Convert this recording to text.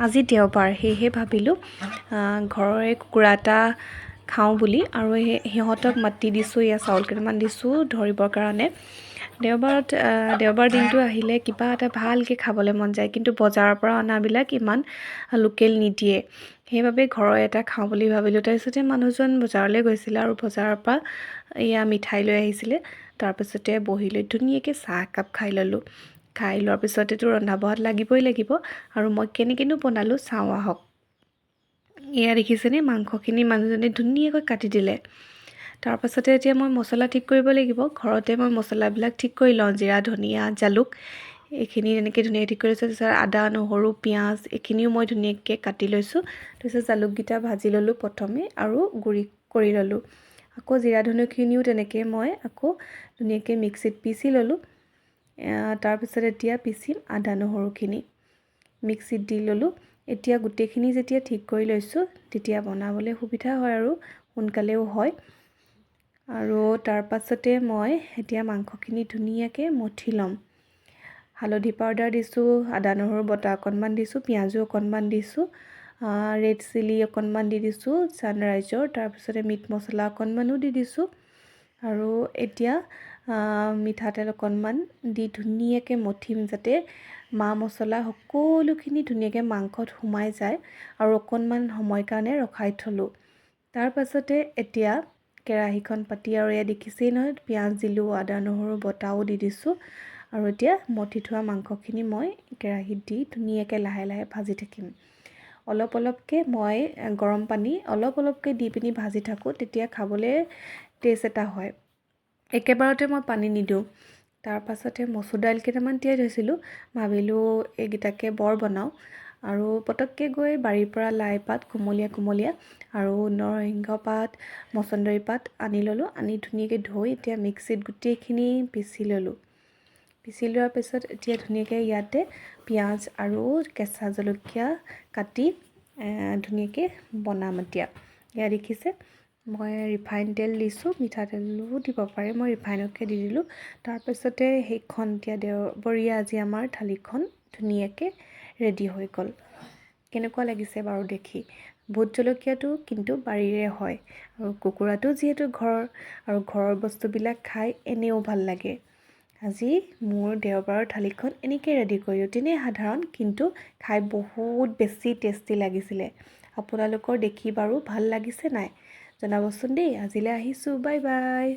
আজি দেওবাৰ, সেয়েহে ভাবিলোঁ ঘৰৰে কুকুৰা এটা খাওঁ বুলি, আৰু সিহঁতক মাতি দিছোঁ, ইয়াত চাউল কেইটামান দিছোঁ ধৰিবৰ কাৰণে। দেওবাৰ দিনটো আহিলে কিবা এটা ভালকৈ খাবলৈ মন যায়, কিন্তু বজাৰৰ পৰা অনাবিলাক ইমান লোকেল নিদিয়ে। সেইবাবে ঘৰৰ এটা খাওঁ বুলি ভাবিলোঁ। তাৰপিছতে মানুহজন বজাৰলৈ গৈছিলে আৰু বজাৰৰ পৰা এয়া মিঠাই লৈ আহিছিলে। তাৰপিছতে বহি লৈ ধুনীয়াকৈ চাহ একাপ খাই ল'লোঁ। খাই লোৱাৰ পিছতেতো ৰন্ধা বঢ়াত লাগিবই লাগিব, আৰু মই কেনেকৈনো বনালোঁ চাওঁ আহক। এয়া দেখিছেনে, মাংসখিনি মানুহজনে ধুনীয়াকৈ কাটি দিলে। তাৰপাছতে এতিয়া মই মছলা ঠিক কৰিব লাগিব। ঘৰতে মই মছলাবিলাক ঠিক কৰি লওঁ, জিৰা, ধনিয়া, জালুক এইখিনি এনেকৈ ধুনীয়াকৈ ঠিক কৰি লৈছোঁ। তাৰপিছত আদা, নহৰু, পিঁয়াজ এইখিনিও মই ধুনীয়াকৈ কাটি লৈছোঁ। তাৰপিছত জালুককেইটা ভাজি ল'লোঁ প্ৰথমে আৰু গুড়ি কৰি ল'লোঁ। আকৌ জিৰা ধনিয়াখিনিও তেনেকৈ মই আকৌ ধুনীয়াকৈ মিক্সিত পিচি ল'লোঁ। তাৰপিছত এতিয়া পিচিম আদা নহৰুখিনি, মিক্সিত দি ল'লোঁ। এতিয়া গোটেইখিনি যেতিয়া ঠিক কৰি লৈছোঁ, তেতিয়া বনাবলৈ সুবিধা হয় আৰু সোনকালেও হয়। আৰু তাৰপাছতে মই এতিয়া মাংসখিনি ধুনীয়াকৈ মঠি ল'ম। হালধি পাউডাৰ দিছোঁ, আদা নহৰু বটা অকণমান দিছোঁ, পিঁয়াজো অকণমান দিছোঁ, ৰেড চিলি অকণমান দি দিছোঁ ছানৰাইজৰ। তাৰপিছতে মিট মছলা অকণমানো দি দিছোঁ। আৰু এতিয়া মিঠাতেল অকণমান দি ধুনীয়াকৈ মঠিম, যাতে মা মছলা সকলোখিনি ধুনীয়াকৈ মাংসত সোমাই যায়, আৰু অকণমান সময় কাৰণে ৰখাই থ'লোঁ। তাৰপাছতে এতিয়া কেৰাহীখন পাতি, আৰু এয়া দেখিছেই নহয়, পিঁয়াজ দিলোঁ, আদা নহৰু বটাও দি দিছোঁ। আৰু এতিয়া মঠি থোৱা মাংসখিনি মই কেৰাহীত দি ধুনীয়াকৈ লাহে লাহে ভাজি থাকিম। অলপ অলপকৈ মই গৰম পানী অলপ অলপকৈ দি পিনি ভাজি থাকোঁ, তেতিয়া খাবলৈ টেষ্ট এটা হয়। একেবাৰতে মই পানী নিদিওঁ। তাৰপাছতে মচুৰ দাইল কেইটামান তিয়াই থৈছিলোঁ, ভাবিলোঁ এইকেইটাকে বৰ বনাওঁ। আৰু পটককৈ গৈ বাৰীৰ পৰা লাই পাত কুমলীয়া আৰু নৰসিংহ পাত, মচন্দৰী পাত আনি ল'লোঁ। আনি ধুনীয়াকৈ ধুই এতিয়া মিক্সিত গোটেইখিনি পিচি ল'লোঁ। পিচি লোৱাৰ পিছত এতিয়া ধুনীয়াকৈ ইয়াতে পিঁয়াজ আৰু কেঁচা জলকীয়া কাটি ধুনীয়াকৈ বনাম এতিয়া। এয়া দেখিছে, মই ৰিফাইন তেল দিছোঁ, মিঠাতেলো দিব পাৰে, মই ৰিফাইনকে দি দিলোঁ। তাৰপিছতে সেইখন এতিয়া দেওবৰীয়া আজি আমাৰ থালিখন ধুনীয়াকৈ ৰেডি হৈ গ'ল। কেনেকুৱা লাগিছে বাৰু দেখি? ভোট জলকীয়াটো কিন্তু বাৰীৰে হয়, আৰু কুকুৰাটো যিহেতু ঘৰৰ, আৰু ঘৰৰ বস্তুবিলাক খাই এনেও ভাল লাগে। আজি মোৰ দেওবাৰৰ থালিখন এনেকৈ ৰেডি কৰিলোঁ। তেনেই সাধাৰণ, কিন্তু খাই বহুত বেছি টেষ্টি লাগিছিলে। আপোনালোকৰ দেখি বাৰু ভাল লাগিছে নাই? জনাবচোন দেই। আজিলৈ আহিছোঁ, বাই বাই।